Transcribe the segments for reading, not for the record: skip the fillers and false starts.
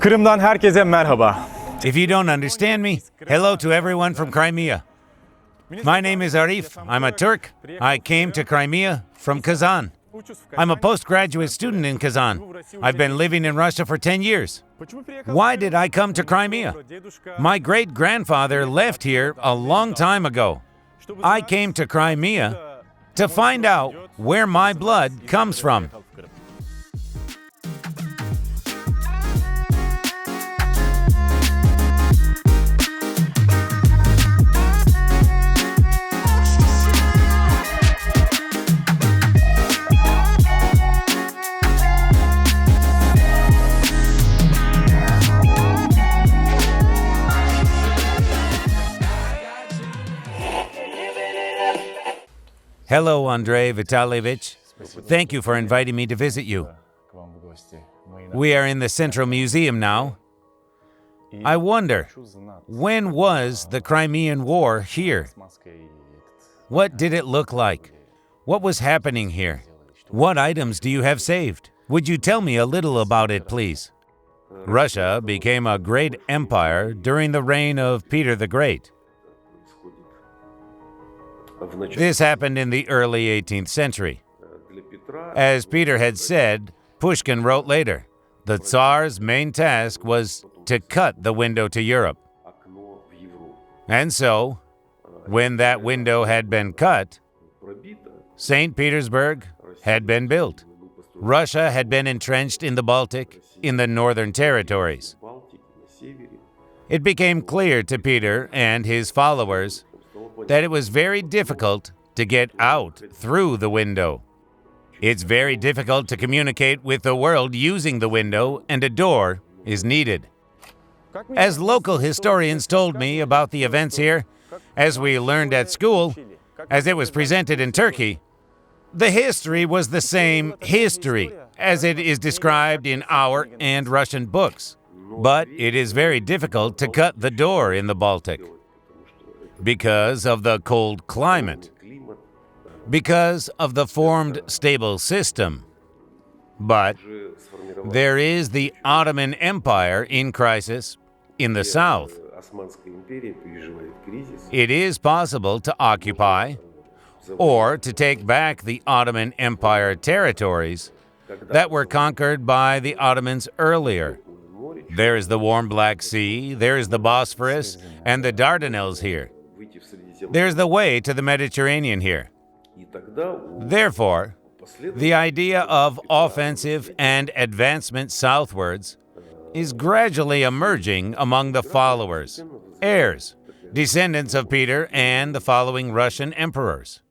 Kırım'dan herkese merhaba. If you don't understand me, hello to everyone from Crimea. My name is Arif. I'm a Turk. I came to Crimea from Kazan. I'm a postgraduate student in Kazan. I've been living in Russia for 10 years. Why did I come to Crimea? My great-grandfather left here a long time ago. I came to Crimea to find out where my blood comes from. Hello, Andrei Vitalyevich. Thank you for inviting me to visit you. We are in the Central Museum now. I wonder, when was the Crimean War here? What did it look like? What was happening here? What items do you have saved? Would you tell me a little about it, please? Russia became a great empire during the reign of Peter the Great. This happened in the early 18th century. As Peter had said, Pushkin wrote later, the Tsar's main task was to cut the window to Europe. And so, when that window had been cut, St. Petersburg had been built. Russia had been entrenched in the Baltic, in the northern territories. It became clear to Peter and his followers that it was very difficult to get out through the window. It's very difficult to communicate with the world using the window, and a door is needed. As local historians told me about the events here, as we learned at school, as it was presented in Turkey, the history was the same history as it is described in our and Russian books. But it is very difficult to cut the door in the Baltic because of the cold climate, because of the formed stable system. But there is the Ottoman Empire in crisis in the south. It is possible to occupy or to take back the Ottoman Empire territories that were conquered by the Ottomans earlier. There is the warm Black Sea, there is the Bosphorus, and the Dardanelles here. There's the way to the Mediterranean here. Therefore, the idea of offensive and advancement southwards is gradually emerging among the followers, heirs, descendants of Peter and the following Russian emperors.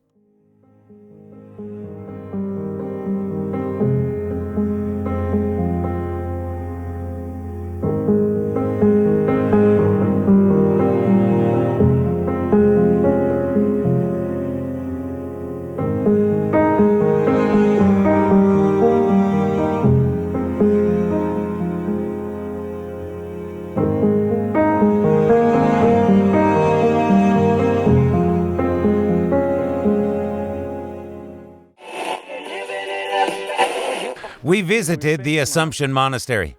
We visited the Assumption Monastery.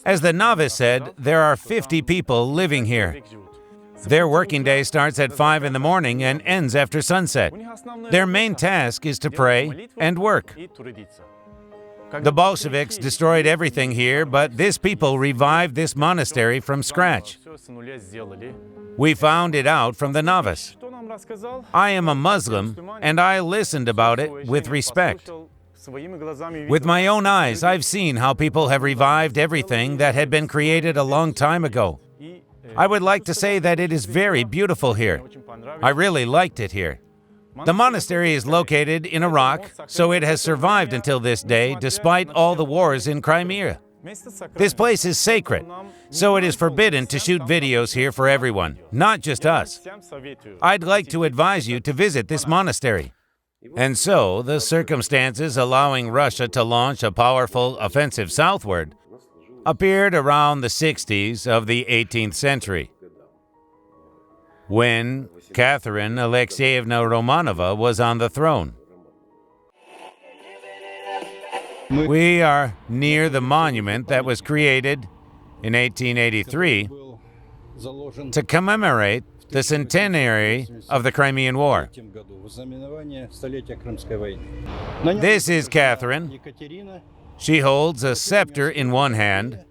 As the novice said, there are 50 people living here. Their working day starts at 5 in the morning and ends after sunset. Their main task is to pray and work. The Bolsheviks destroyed everything here, but this people revived this monastery from scratch. We found it out from the novice. I am a Muslim, and I listened about it with respect. With my own eyes, I've seen how people have revived everything that had been created a long time ago. I would like to say that it is very beautiful here. I really liked it here. The monastery is located in a rock, so it has survived until this day, despite all the wars in Crimea. This place is sacred, so it is forbidden to shoot videos here for everyone, not just us. I'd like to advise you to visit this monastery. And so, the circumstances allowing Russia to launch a powerful offensive southward appeared around the 60s of the 18th century, when Catherine Alexeyevna Romanova was on the throne. We are near the monument that was created in 1883 to commemorate the centenary of the Crimean War. This is Catherine. She holds a scepter in one hand.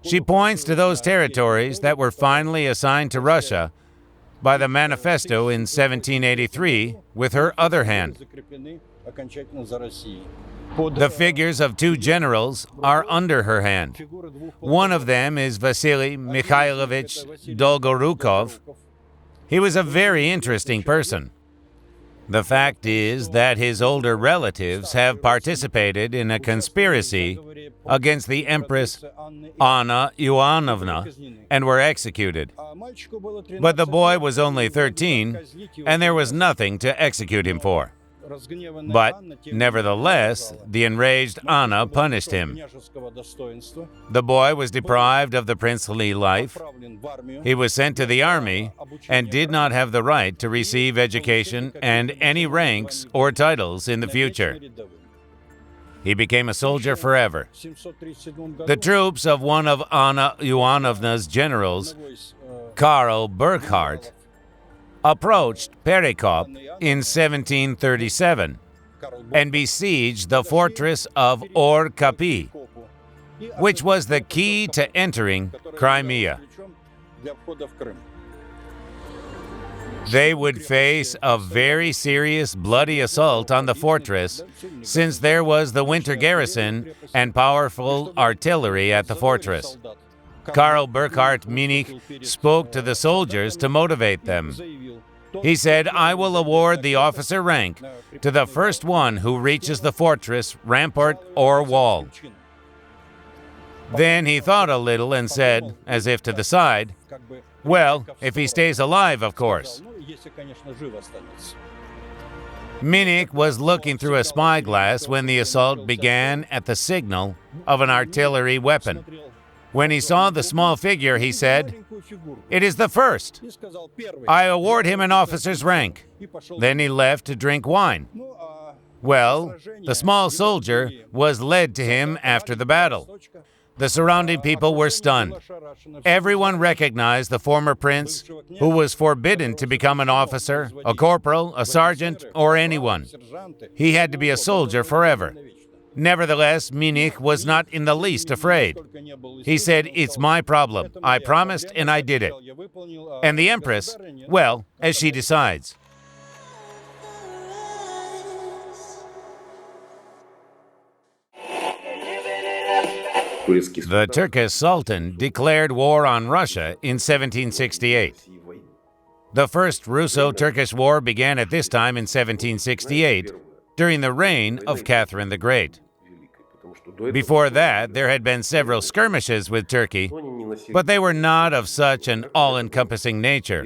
She points to those territories that were finally assigned to Russia by the manifesto in 1783 with her other hand. The figures of two generals are under her hand. One of them is Vasily Mikhailovich Dolgorukov. He was a very interesting person. The fact is that his older relatives have participated in a conspiracy against the Empress Anna Ivanovna and were executed. But the boy was only 13, and there was nothing to execute him for. But, nevertheless, the enraged Anna punished him. The boy was deprived of the princely life. He was sent to the army and did not have the right to receive education and any ranks or titles in the future. He became a soldier forever. The troops of one of Anna Ivanovna's generals, Karl Burckhardt, approached Perikop in 1737 and besieged the fortress of Or-Kapi, which was the key to entering Crimea. They would face a very serious bloody assault on the fortress since there was the winter garrison and powerful artillery at the fortress. Karl Burckhardt Minich spoke to the soldiers to motivate them. He said, "I will award the officer rank to the first one who reaches the fortress, rampart, or wall." Then he thought a little and said, as if to the side, "Well, if he stays alive, of course." Minich was looking through a spyglass when the assault began at the signal of an artillery weapon. When he saw the small figure, he said, "It is the first. I award him an officer's rank." Then he left to drink wine. Well, the small soldier was led to him after the battle. The surrounding people were stunned. Everyone recognized the former prince, who was forbidden to become an officer, a corporal, a sergeant, or anyone. He had to be a soldier forever. Nevertheless, Minich was not in the least afraid. He said, "It's my problem. I promised and I did it." And the Empress, well, as she decides. The Turkish Sultan declared war on Russia in 1768. The First Russo-Turkish War began at this time in 1768, during the reign of Catherine the Great. Before that, there had been several skirmishes with Turkey, but they were not of such an all-encompassing nature.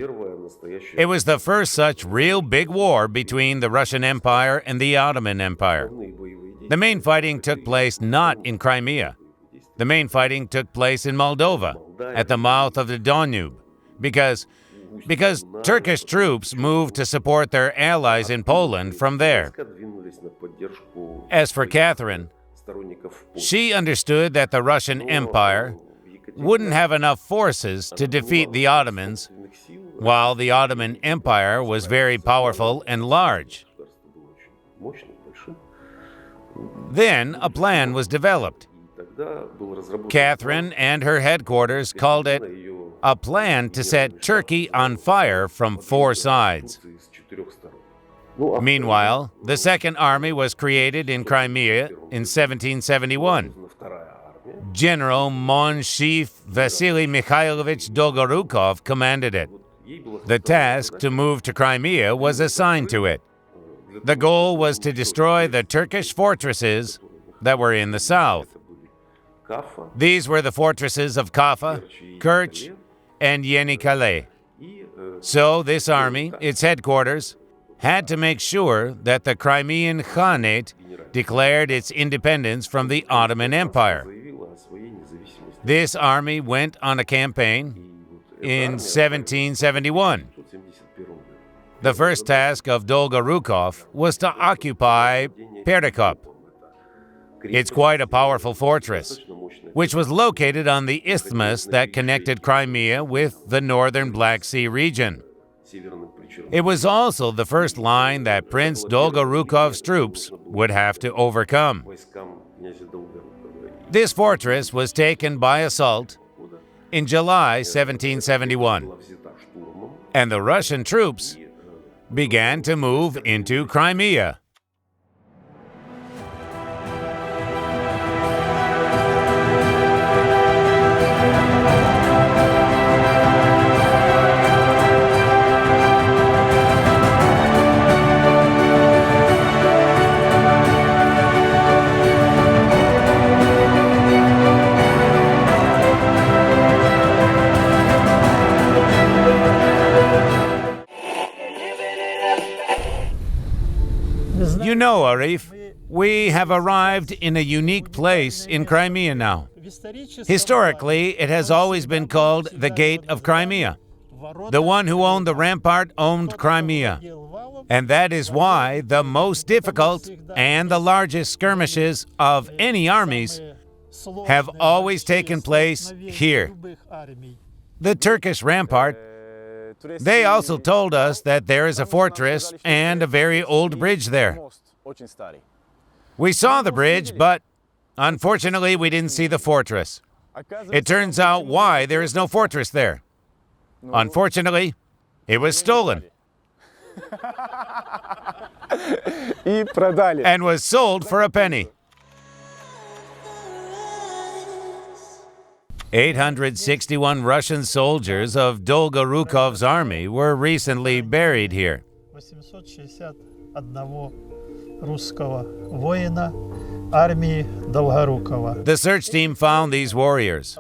It was the first such real big war between the Russian Empire and the Ottoman Empire. The main fighting took place not in Crimea. The main fighting took place in Moldova, at the mouth of the Danube, because Turkish troops moved to support their allies in Poland from there. As for Catherine, she understood that the Russian Empire wouldn't have enough forces to defeat the Ottomans, while the Ottoman Empire was very powerful and large. Then a plan was developed. Catherine and her headquarters called it a plan to set Turkey on fire from 4 sides. Meanwhile, the Second Army was created in Crimea in 1771. General Mon Chief Vasily Mikhailovich Dolgorukov commanded it. The task to move to Crimea was assigned to it. The goal was to destroy the Turkish fortresses that were in the south. These were the fortresses of Kaffa, Kerch, and Yenikale. So this army, its headquarters, had to make sure that the Crimean Khanate declared its independence from the Ottoman Empire. This army went on a campaign in 1771. The first task of Dolgorukov was to occupy Perikop. It's quite a powerful fortress, which was located on the isthmus that connected Crimea with the northern Black Sea region. It was also the first line that Prince Dolgorukov's troops would have to overcome. This fortress was taken by assault in July 1771, and the Russian troops began to move into Crimea. You know, Arif, we have arrived in a unique place in Crimea now. Historically, it has always been called the Gate of Crimea. The one who owned the rampart owned Crimea. And that is why the most difficult and the largest skirmishes of any armies have always taken place here. The Turkish rampart. They also told us that there is a fortress and a very old bridge there. We saw the bridge, but unfortunately we didn't see the fortress. It turns out why there is no fortress there. Unfortunately, it was stolen. And was sold for a penny. 861 Russian soldiers of Dolgorukov's army were recently buried here. 861 русского воина армии Долгорукова. The search team found these warriors.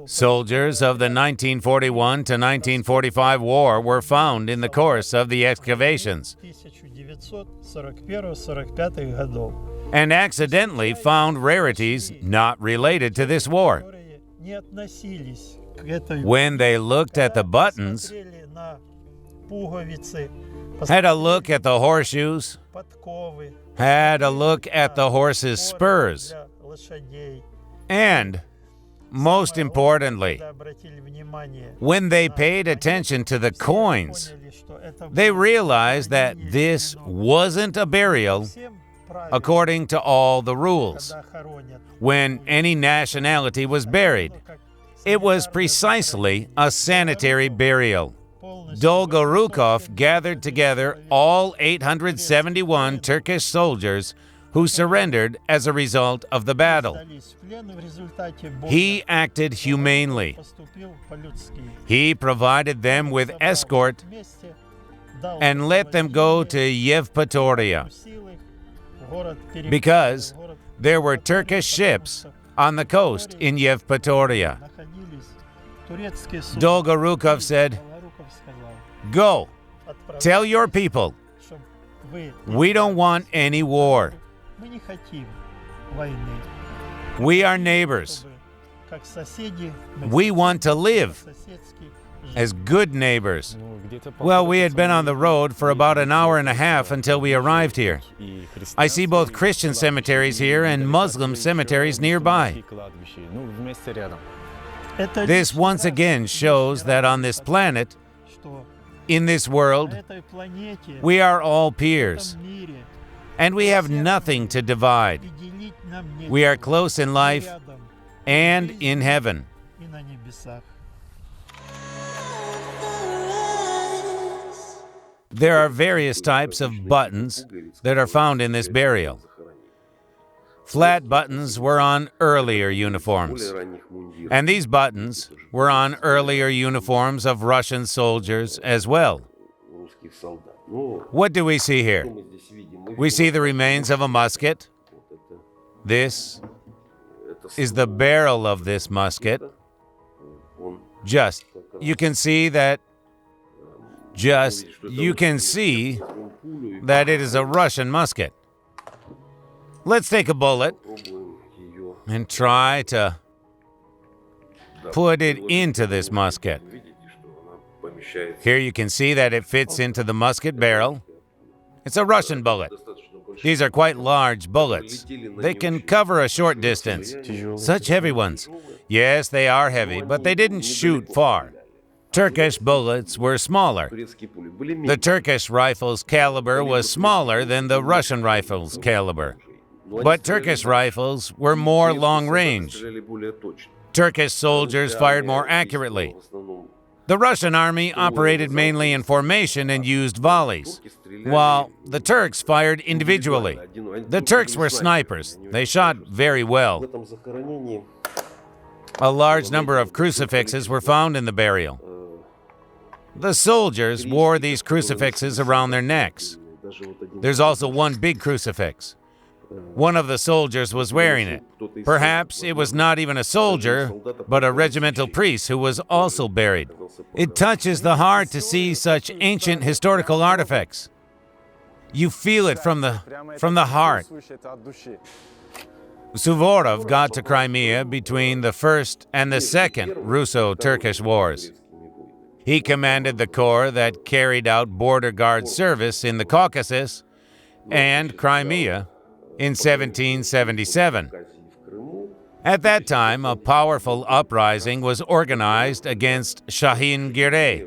Soldiers of the 1941 to 1945 war were found in the course of the excavations and accidentally found rarities not related to this war. When they looked at the buttons, had a look at the horseshoes, had a look at the horse's spurs, and, most importantly, when they paid attention to the coins, they realized that this wasn't a burial according to all the rules. When any nationality was buried, it was precisely a sanitary burial. Dolgorukov gathered together all 871 Turkish soldiers who surrendered as a result of the battle. He acted humanely. He provided them with escort and let them go to Yevpatoria because there were Turkish ships on the coast in Yevpatoria. Dolgorukov said, "Go, tell your people, we don't want any war. We are neighbors. We want to live as good neighbors." Well, we had been on the road for about an hour and a half until we arrived here. I see both Christian cemeteries here and Muslim cemeteries nearby. This once again shows that on this planet, in this world, we are all peers, and we have nothing to divide. We are close in life and in heaven. There are various types of buttons that are found in this burial. Flat buttons were on earlier uniforms, and these buttons were on earlier uniforms of Russian soldiers as well. What do we see here? We see the remains of a musket. This is the barrel of this musket. You can see that it is a Russian musket. Let's take a bullet and try to put it into this musket. Here you can see that it fits into the musket barrel. It's a Russian bullet. These are quite large bullets. They can cover a short distance. Such heavy ones. Yes, they are heavy, but they didn't shoot far. Turkish bullets were smaller. The Turkish rifle's caliber was smaller than the Russian rifle's caliber. But Turkish rifles were more long-range. Turkish soldiers fired more accurately. The Russian army operated mainly in formation and used volleys, while the Turks fired individually. The Turks were snipers. They shot very well. A large number of crucifixes were found in the burial. The soldiers wore these crucifixes around their necks. There's also one big crucifix. One of the soldiers was wearing it. Perhaps it was not even a soldier, but a regimental priest who was also buried. It touches the heart to see such ancient historical artifacts. You feel it from the heart. Suvorov got to Crimea between the First and the Second Russo-Turkish Wars. He commanded the corps that carried out border guard service in the Caucasus and Crimea in 1777. At that time, a powerful uprising was organized against Shahin Girey.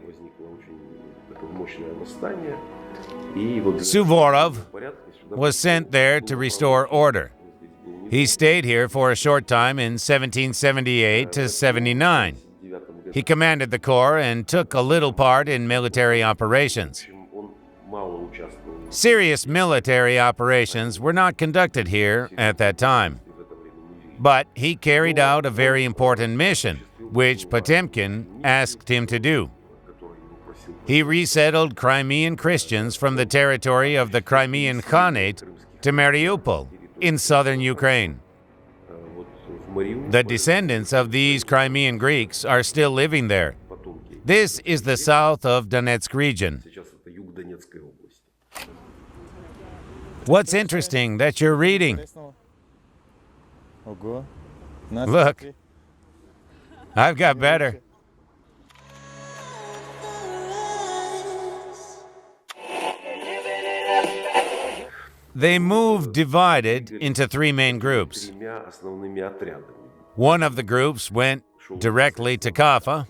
Suvorov was sent there to restore order. He stayed here for a short time in 1778 to 79. He commanded the corps and took a little part in military operations. Serious military operations were not conducted here at that time. But he carried out a very important mission, which Potemkin asked him to do. He resettled Crimean Christians from the territory of the Crimean Khanate to Mariupol in southern Ukraine. The descendants of these Crimean Greeks are still living there. This is the south of Donetsk region. What's interesting that you're reading? Look, I've got better. They moved divided into three main groups. One of the groups went directly to Kaffa.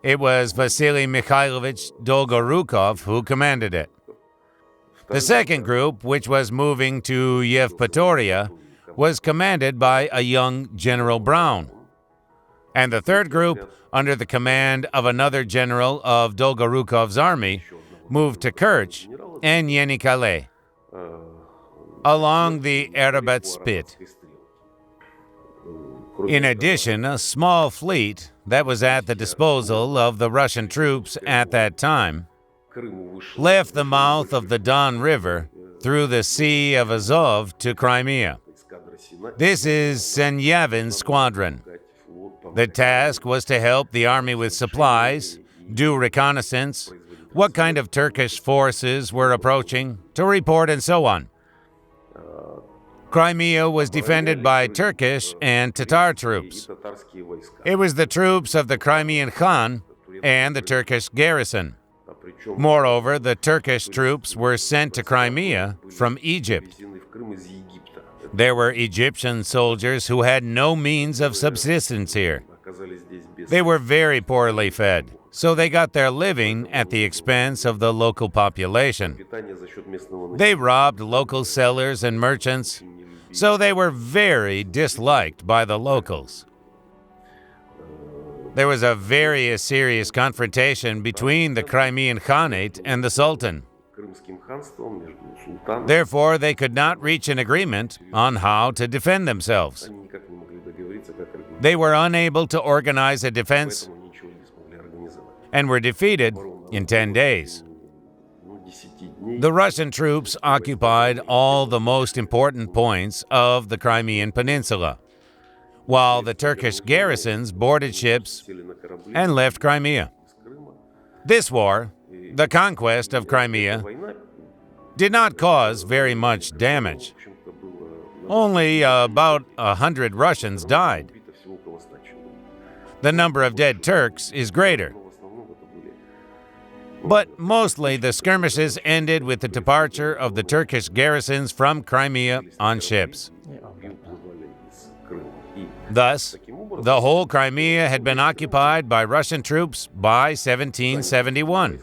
It was Vasily Mikhailovich Dolgorukov who commanded it. The second group, which was moving to Yevpatoria, was commanded by a young General Brown. And the third group, under the command of another general of Dolgorukov's army, moved to Kerch and Yenikale, along the Arabat Spit. In addition, a small fleet that was at the disposal of the Russian troops at that time left the mouth of the Don River through the Sea of Azov to Crimea. This is Senyavin's squadron. The task was to help the army with supplies, do reconnaissance, what kind of Turkish forces were approaching, to report and so on. Crimea was defended by Turkish and Tatar troops. It was the troops of the Crimean Khan and the Turkish garrison. Moreover, the Turkish troops were sent to Crimea from Egypt. There were Egyptian soldiers who had no means of subsistence here. They were very poorly fed, so they got their living at the expense of the local population. They robbed local sellers and merchants, so they were very disliked by the locals. There was a very serious confrontation between the Crimean Khanate and the Sultan. Therefore, they could not reach an agreement on how to defend themselves. They were unable to organize a defense and were defeated in 10 days. The Russian troops occupied all the most important points of the Crimean Peninsula, while the Turkish garrisons boarded ships and left Crimea. This war, the conquest of Crimea, did not cause very much damage. Only about 100 Russians died. The number of dead Turks is greater. But mostly the skirmishes ended with the departure of the Turkish garrisons from Crimea on ships. Thus, the whole Crimea had been occupied by Russian troops by 1771.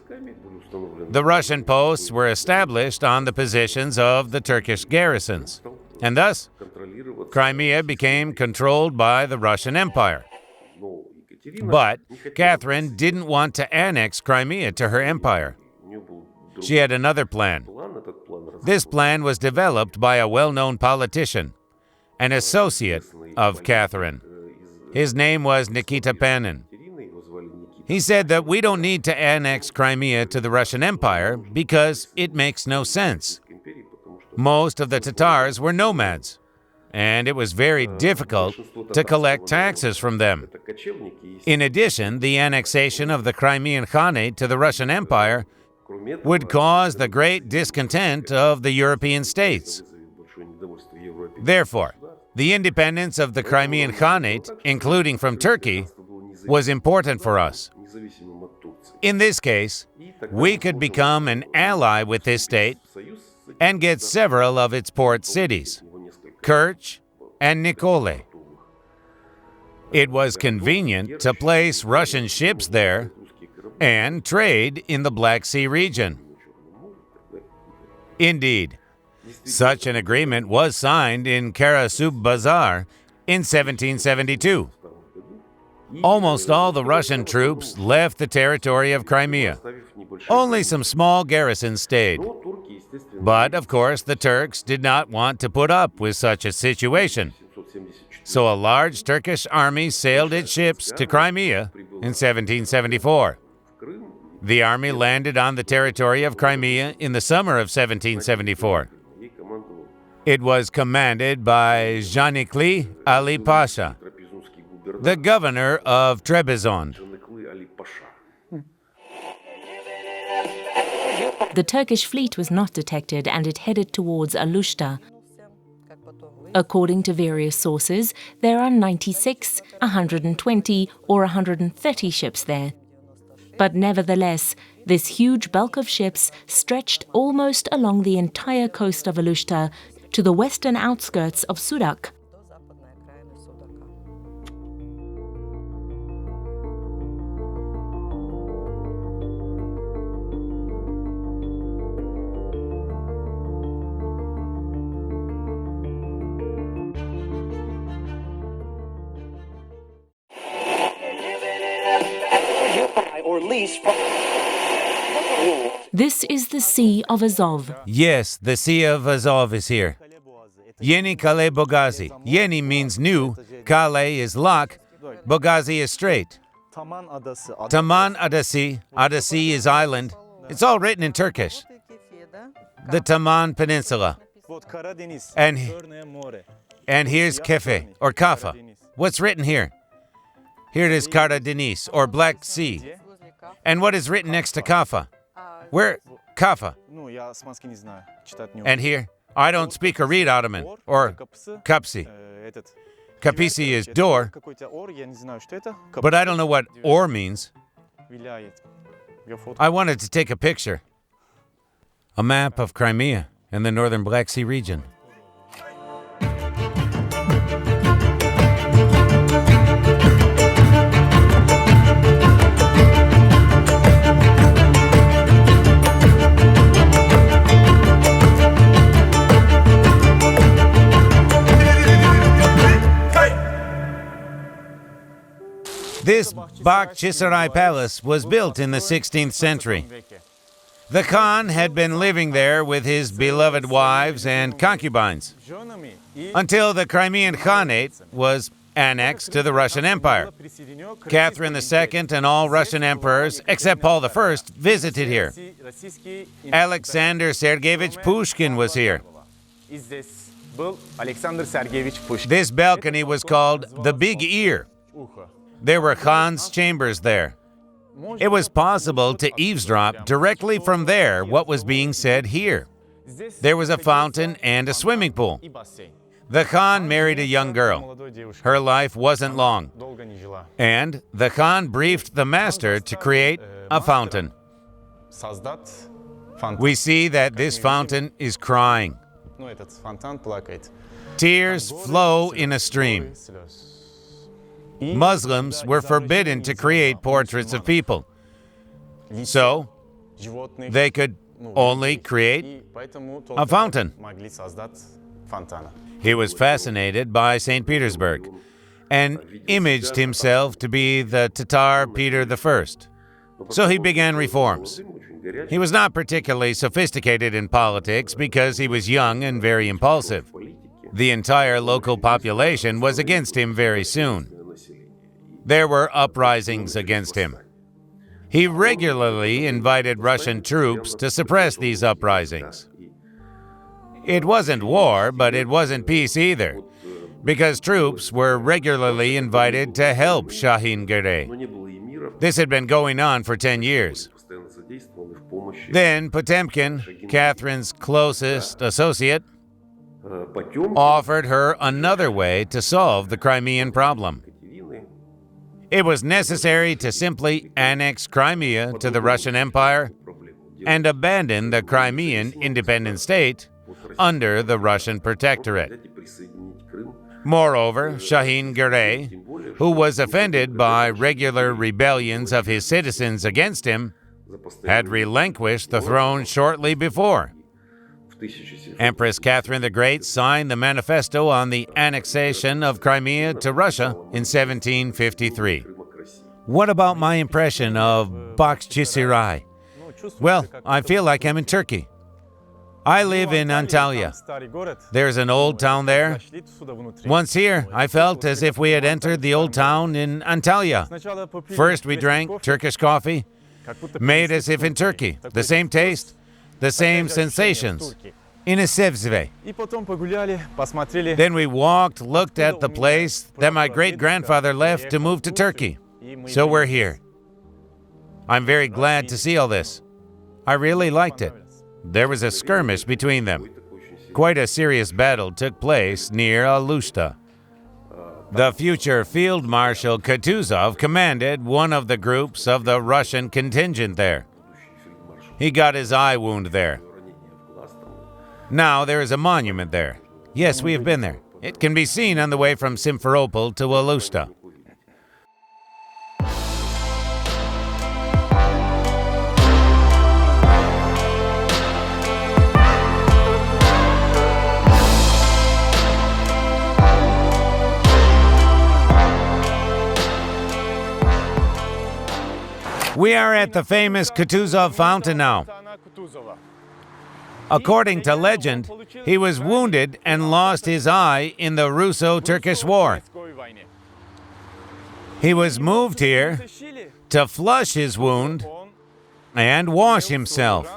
The Russian posts were established on the positions of the Turkish garrisons, and thus, Crimea became controlled by the Russian Empire. But Catherine didn't want to annex Crimea to her empire. She had another plan. This plan was developed by a well-known politician, an associate of Catherine. His name was Nikita Panin. He said that we don't need to annex Crimea to the Russian Empire because it makes no sense. Most of the Tatars were nomads, and it was very difficult to collect taxes from them. In addition, the annexation of the Crimean Khanate to the Russian Empire would cause the great discontent of the European states. Therefore, the independence of the Crimean Khanate, including from Turkey, was important for us. In this case, we could become an ally with this state and get several of its port cities, Kerch and Nikole. It was convenient to place Russian ships there and trade in the Black Sea region. Indeed, such an agreement was signed in Karasub Bazar in 1772. Almost all the Russian troops left the territory of Crimea. Only some small garrisons stayed. But, of course, the Turks did not want to put up with such a situation. So a large Turkish army sailed its ships to Crimea in 1774. The army landed on the territory of Crimea in the summer of 1774. It was commanded by Janikli Ali Pasha, the governor of Trebizond. The Turkish fleet was not detected and it headed towards Alushta. According to various sources, there are 96, 120, or 130 ships there. But nevertheless, this huge bulk of ships stretched almost along the entire coast of Alushta to the western outskirts of Sudak. This is the Sea of Azov. Yes, the Sea of Azov is here. Yeni Kale Bogazi. Yeni means new, Kale is lock, Bogazi is strait. Taman Adası, Adası is island. It's all written in Turkish. The Taman Peninsula. And here's Kefe, or Kafa. What's written here? Here it is Karadeniz, or Black Sea. And what is written next to Kafa? Where? Kafa. And here? I don't speak or read Ottoman, or Kapsi. Kapisi is door, but I don't know what or means. I wanted to take a picture. A map of Crimea and the northern Black Sea region. This Bakhchisarai Palace was built in the 16th century. The Khan had been living there with his beloved wives and concubines until the Crimean Khanate was annexed to the Russian Empire. Catherine II and all Russian emperors, except Paul I, visited here. Alexander Sergeyevich Pushkin was here. This balcony was called the Big Ear. There were Khan's chambers there. It was possible to eavesdrop directly from there what was being said here. There was a fountain and a swimming pool. The Khan married a young girl. Her life wasn't long. And the Khan briefed the master to create a fountain. We see that this fountain is crying. Tears flow in a stream. Muslims were forbidden to create portraits of people, so they could only create a fountain. He was fascinated by St. Petersburg and imaged himself to be the Tatar Peter I. So he began reforms. He was not particularly sophisticated in politics because he was young and very impulsive. The entire local population was against him very soon. There were uprisings against him. He regularly invited Russian troops to suppress these uprisings. It wasn't war, but it wasn't peace either, because troops were regularly invited to help Shahin Gurey. This had been going on for 10 years. Then Potemkin, Catherine's closest associate, offered her another way to solve the Crimean problem. It was necessary to simply annex Crimea to the Russian Empire and abandon the Crimean independent state under the Russian protectorate. Moreover, Shahin Gurey, who was offended by regular rebellions of his citizens against him, had relinquished the throne shortly before. Empress Catherine the Great signed the manifesto on the annexation of Crimea to Russia in 1753. What about my impression of Bakhchisarai? Well, I feel like I'm in Turkey. I live in Antalya. There's an old town there. Once here, I felt as if we had entered the old town in Antalya. First, we drank Turkish coffee, made as if in Turkey. The same taste, the same sensations. In a sevzve. Then we walked, looked at the place that my great-grandfather left to move to Turkey. So we're here. I'm very glad to see all this. I really liked it. There was a skirmish between them. Quite a serious battle took place near Alushta. The future Field Marshal Kutuzov commanded one of the groups of the Russian contingent there. He got his eye wound there. Now there is a monument there. Yes, we have been there. It can be seen on the way from Simferopol to Alushta. We are at the famous Kutuzov fountain now. According to legend, he was wounded and lost his eye in the Russo-Turkish War. He was moved here to flush his wound and wash himself.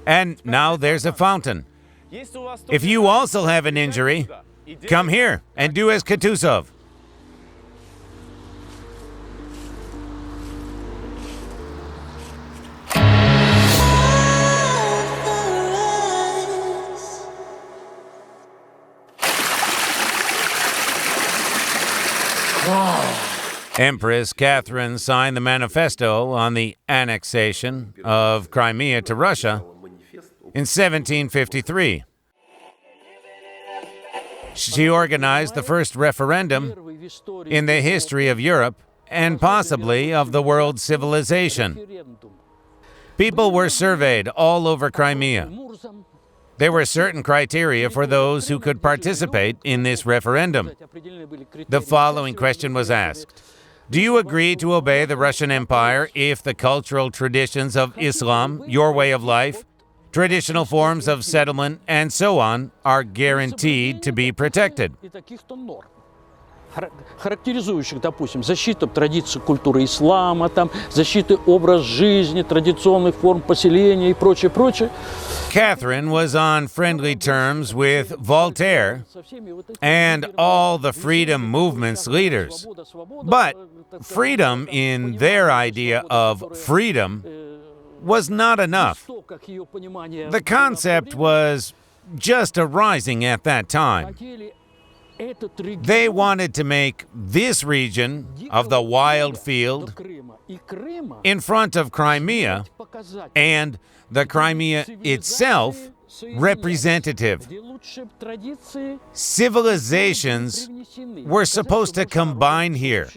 And now there's a fountain. If you also have an injury, come here and do as Kutuzov. Empress Catherine signed the manifesto on the annexation of Crimea to Russia in 1753. She organized the first referendum in the history of Europe and possibly of the world's civilization. People were surveyed all over Crimea. There were certain criteria for those who could participate in this referendum. The following question was asked: do you agree to obey the Russian Empire if the cultural traditions of Islam, your way of life, traditional forms of settlement, and so on are guaranteed to be protected? Характеризующих, допустим, защита традиций культуры ислама, там, защиты образ жизни, традиционных форм поселения и прочее, прочее. Catherine was on friendly terms with Voltaire and all the freedom movement's leaders. But freedom in their idea of freedom was not enough. The concept was just arising at that time. They wanted to make this region of the wild field in front of Crimea and the Crimea itself representative. Civilizations were supposed to combine here.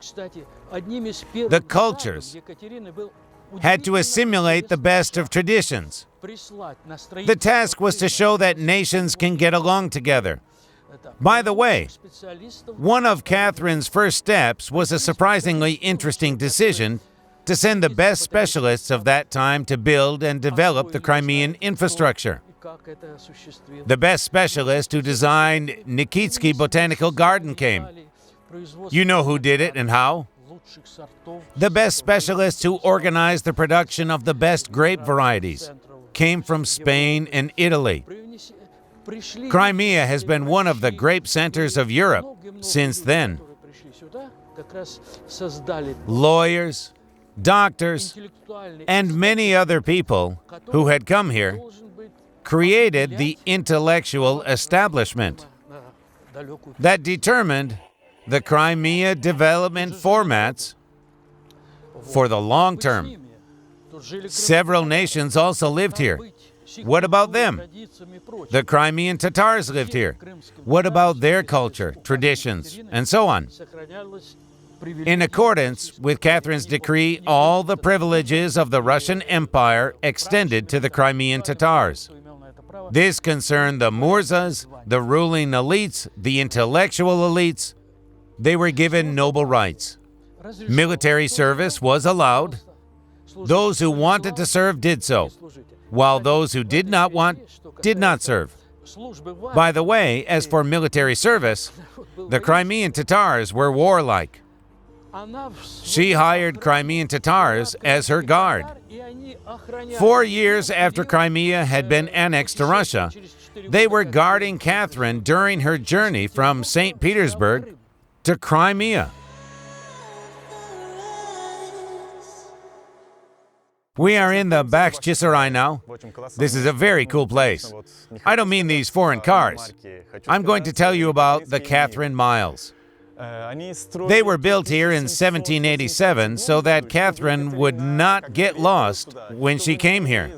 The cultures had to assimilate the best of traditions. The task was to show that nations can get along together. By the way, one of Catherine's first steps was a surprisingly interesting decision to send the best specialists of that time to build and develop the Crimean infrastructure. The best specialist who designed Nikitsky Botanical Garden came. You know who did it and how? The best specialists who organized the production of the best grape varieties came from Spain and Italy. Crimea has been one of the grape centers of Europe since then. Lawyers, doctors, and many other people who had come here created the intellectual establishment that determined the Crimea development formats for the long term. Several nations also lived here. What about them? The Crimean Tatars lived here. What about their culture, traditions, and so on? In accordance with Catherine's decree, all the privileges of the Russian Empire extended to the Crimean Tatars. This concerned the Murzas, the ruling elites, the intellectual elites. They were given noble rights. Military service was allowed. Those who wanted to serve did so, while those who did not want did not serve. By the way, as for military service, the Crimean Tatars were warlike. She hired Crimean Tatars as her guard. 4 years after Crimea had been annexed to Russia, they were guarding Catherine during her journey from St. Petersburg to Crimea. We are in the Bakhchisarai now. This is a very cool place. I don't mean these foreign cars. I'm going to tell you about the Catherine Miles. They were built here in 1787 so that Catherine would not get lost when she came here.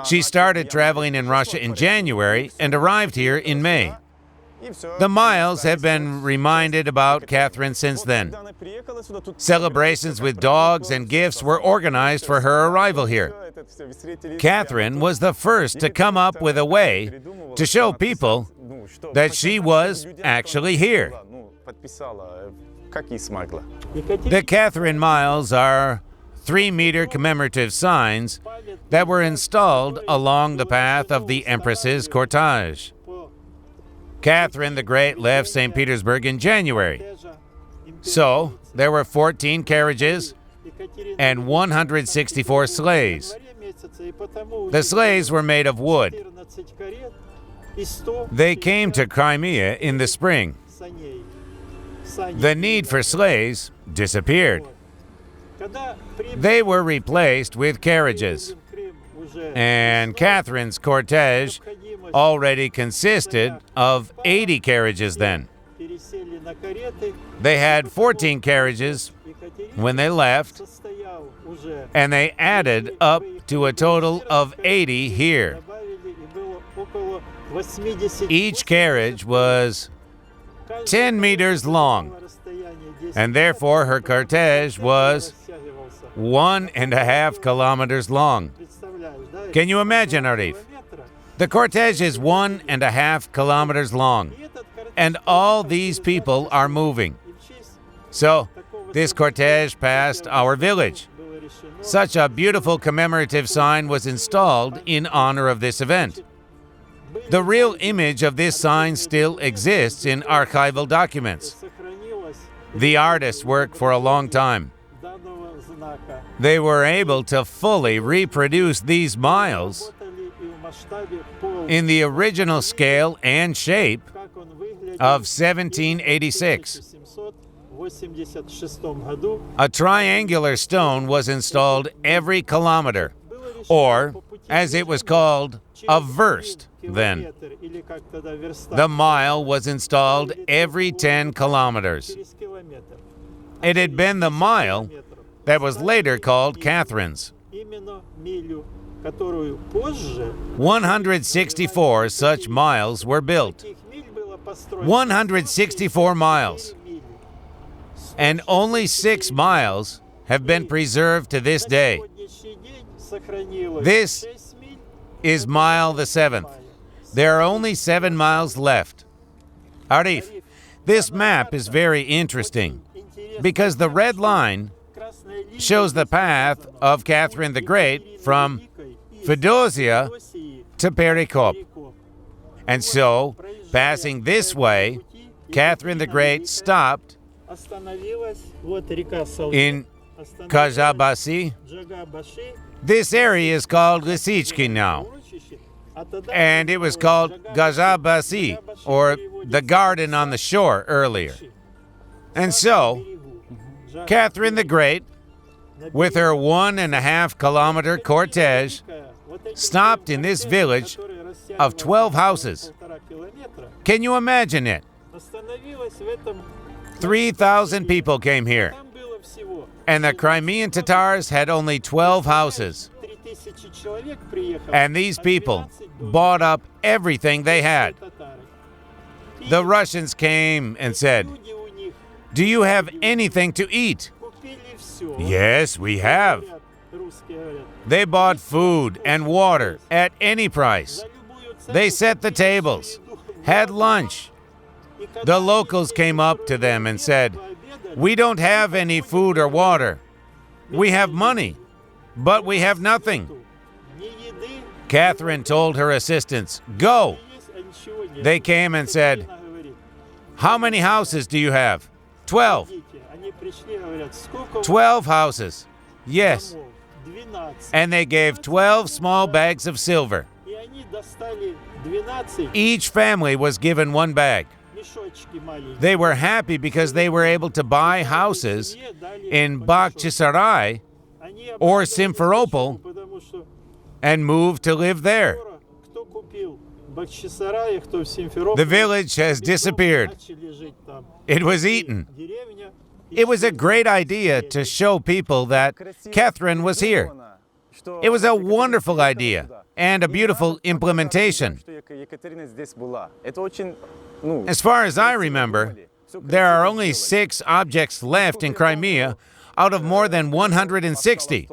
She started traveling in Russia in January and arrived here in May. The Miles have been reminded about Catherine since then. Celebrations with dogs and gifts were organized for her arrival here. Catherine was the first to come up with a way to show people that she was actually here. The Catherine Miles are 3-meter commemorative signs that were installed along the path of the Empress's cortege. Catherine the Great left St. Petersburg in January. So, there were 14 carriages and 164 sleighs. The sleighs were made of wood. They came to Crimea in the spring. The need for sleighs disappeared. They were replaced with carriages. And Catherine's cortege already consisted of 80 carriages then. They had 14 carriages when they left, and they added up to a total of 80 here. Each carriage was 10 meters long, and therefore her cortege was 1.5 kilometers long. Can you imagine, Arif? The cortege is 1.5 kilometers long, and all these people are moving. So, this cortege passed our village. Such a beautiful commemorative sign was installed in honor of this event. The real image of this sign still exists in archival documents. The artists worked for a long time. They were able to fully reproduce these miles in the original scale and shape of 1786. A triangular stone was installed every kilometer, or, as it was called, a verst then. The mile was installed every 10 kilometers. It had been the mile that was later called Catherine's. 164 such miles were built. 164 miles. And only 6 miles have been preserved to this day. This is mile the 7th. There are only 7 miles left. Arif, this map is very interesting because the red line shows the path of Catherine the Great from Feodosia to Perikop. And so, passing this way, Catherine the Great stopped in Kazhabasi. This area is called Lisichki now. And it was called Kazhabasi, or the garden on the shore earlier. And so, Catherine the Great, with her 1.5 kilometer cortege, stopped in this village of 12 houses. Can you imagine it? 3,000 people came here. And the Crimean Tatars had only 12 houses. And these people bought up everything they had. The Russians came and said, "Do you have anything to eat?" "Yes, we have." They bought food and water at any price. They set the tables, had lunch. The locals came up to them and said, "We don't have any food or water. We have money, but we have nothing." Catherine told her assistants, "Go." They came and said, "How many houses do you have?" 12. 12 houses. Yes. And they gave 12 small bags of silver. Each family was given 1 bag. They were happy because they were able to buy houses in Bakhchisarai or Simferopol and move to live there. The village has disappeared. It was eaten. It was a great idea to show people that Catherine was here. It was a wonderful idea and a beautiful implementation. As far as I remember, there are only 6 objects left in Crimea out of more than 160.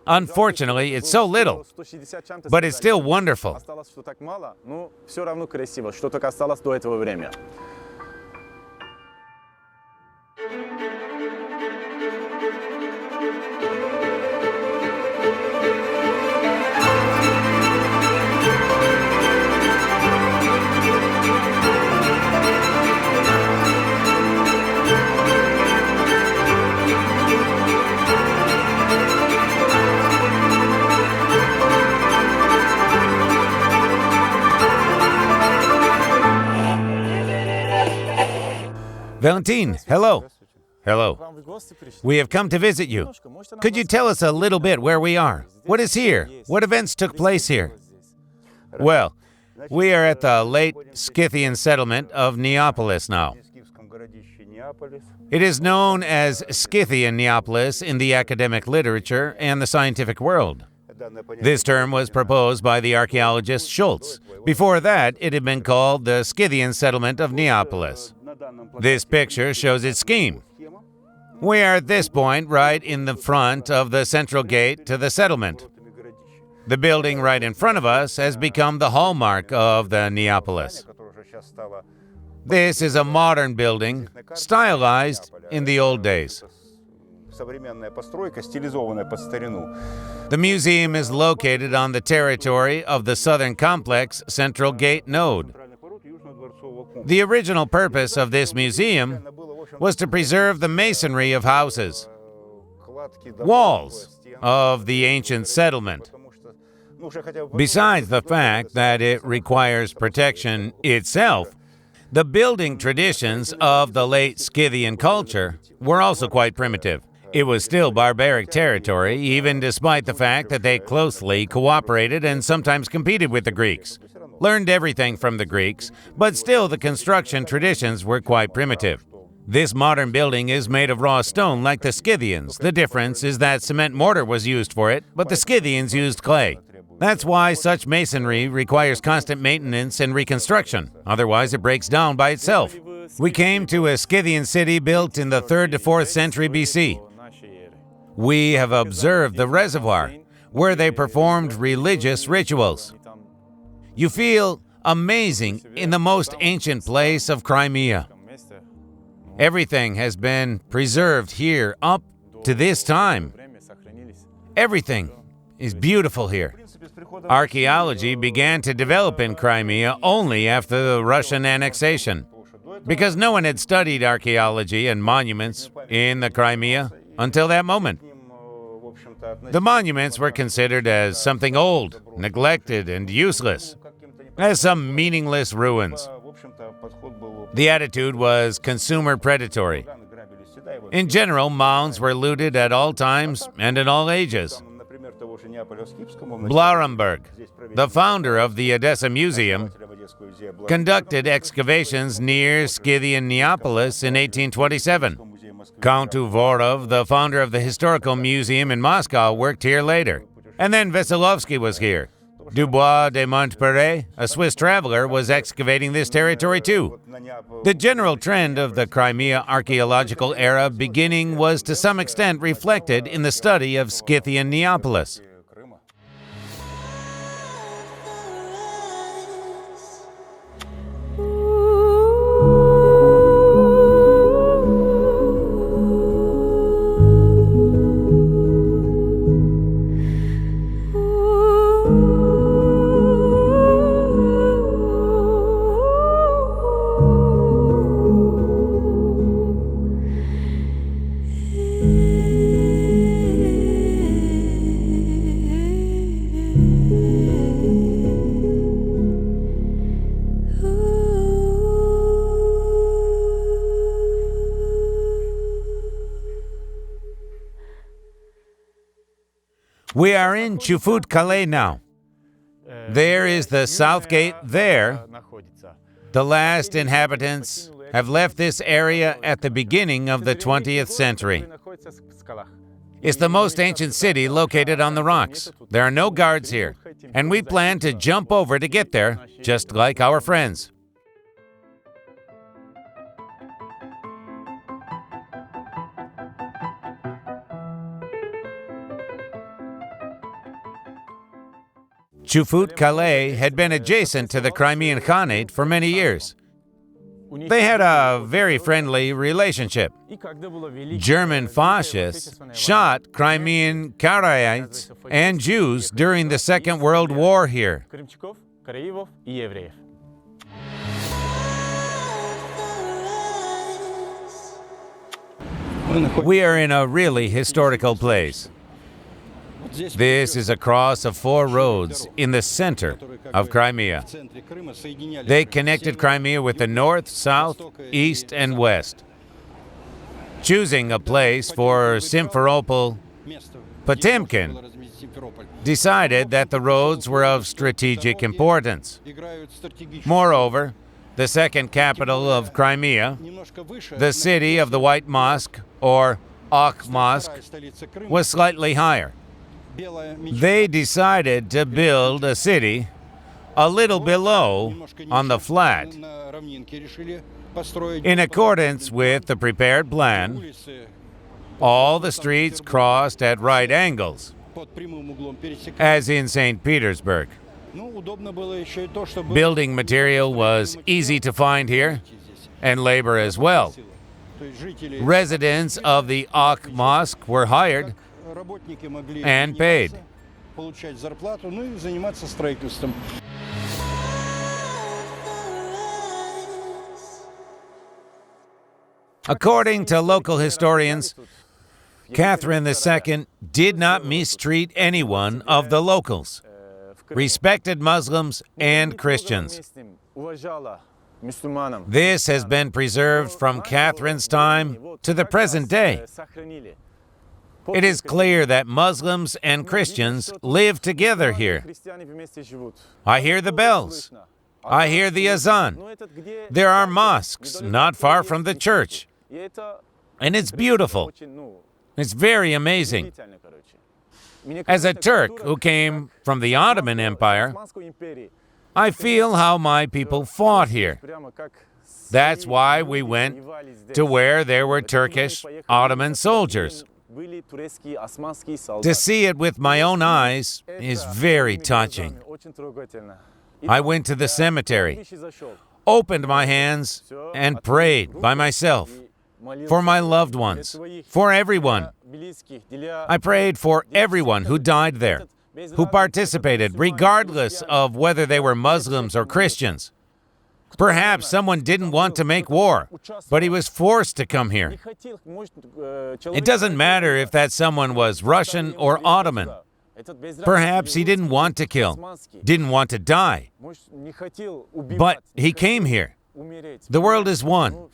Unfortunately, it's so little, but it's still wonderful. Valentin, hello. Hello. We have come to visit you. Could you tell us a little bit where we are? What is here? What events took place here? Well, we are at the late Scythian settlement of Neapolis now. It is known as Scythian Neapolis in the academic literature and the scientific world. This term was proposed by the archaeologist Schultz. Before that, it had been called the Scythian settlement of Neapolis. This picture shows its scheme. We are at this point right in the front of the central gate to the settlement. The building right in front of us has become the hallmark of the Neapolis. This is a modern building, stylized in the old days. The museum is located on the territory of the Southern Complex Central Gate Node. The original purpose of this museum was to preserve the masonry of houses, walls of the ancient settlement. Besides the fact that it requires protection itself, the building traditions of the late Scythian culture were also quite primitive. It was still barbaric territory, even despite the fact that they closely cooperated and sometimes competed with the Greeks. Learned everything from the Greeks, but still the construction traditions were quite primitive. This modern building is made of raw stone like the Scythians. The difference is that cement mortar was used for it, but the Scythians used clay. That's why such masonry requires constant maintenance and reconstruction, otherwise it breaks down by itself. We came to a Scythian city built in the 3rd to 4th century BC. We have observed the reservoir, where they performed religious rituals. You feel amazing in the most ancient place of Crimea. Everything has been preserved here up to this time. Everything is beautiful here. Archaeology began to develop in Crimea only after the Russian annexation, because no one had studied archaeology and monuments in the Crimea until that moment. The monuments were considered as something old, neglected, and useless, as some meaningless ruins. The attitude was consumer predatory. In general, mounds were looted at all times and in all ages. Blaurenberg, the founder of the Odessa Museum, conducted excavations near Scythian Neapolis in 1827. Count Uvorov, the founder of the Historical Museum in Moscow, worked here later. And then Veselovsky was here. Dubois de Montpellier, a Swiss traveler, was excavating this territory too. The general trend of the Crimea archaeological era beginning was to some extent reflected in the study of Scythian Neapolis. We are in Chufut-Calais now. There is the south gate there. The last inhabitants have left this area at the beginning of the 20th century. It's the most ancient city located on the rocks. There are no guards here, and we plan to jump over to get there, just like our friends. Chufut-Calais had been adjacent to the Crimean Khanate for many years. They had a very friendly relationship. German fascists shot Crimean Karaites and Jews during the Second World War here. We are in a really historical place. This is a cross of 4 roads in the center of Crimea. They connected Crimea with the north, south, east, and west. Choosing a place for Simferopol, Potemkin decided that the roads were of strategic importance. Moreover, the second capital of Crimea, the city of the White Mosque, or Ak Mosque, was slightly higher. They decided to build a city a little below on the flat. In accordance with the prepared plan, all the streets crossed at right angles, as in St. Petersburg. Building material was easy to find here, and labor as well. Residents of the Ak Mosque were hired and paid. According to local historians, Catherine II did not mistreat anyone of the locals, respected Muslims and Christians. This has been preserved from Catherine's time to the present day. It is clear that Muslims and Christians live together here. I hear the bells. I hear the azan. There are mosques not far from the church. And it's beautiful. It's very amazing. As a Turk who came from the Ottoman Empire, I feel how my people fought here. That's why we went to where there were Turkish Ottoman soldiers. To see it with my own eyes is very touching. I went to the cemetery, opened my hands, and prayed by myself for my loved ones, for everyone. I prayed for everyone who died there, who participated, regardless of whether they were Muslims or Christians. Perhaps someone didn't want to make war, but he was forced to come here. It doesn't matter if that someone was Russian or Ottoman. Perhaps he didn't want to kill, didn't want to die, but he came here. The world is one.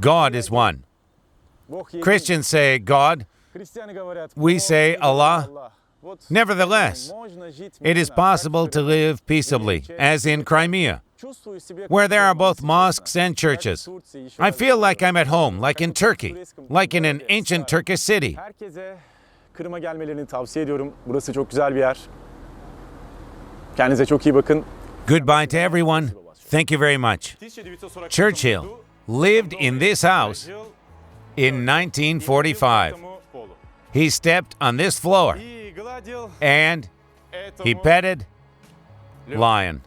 God is one. Christians say God. We say Allah. Nevertheless, it is possible to live peaceably, as in Crimea, where there are both mosques and churches. I feel like I'm at home, like in Turkey, like in an ancient Turkish city. Kırım'a gelmelerini tavsiye ediyorum. Burası çok güzel bir yer. Kendinize çok iyi bakın. Goodbye to everyone. Thank you very much. Churchill lived in this house in 1945. He stepped on this floor and he petted lion.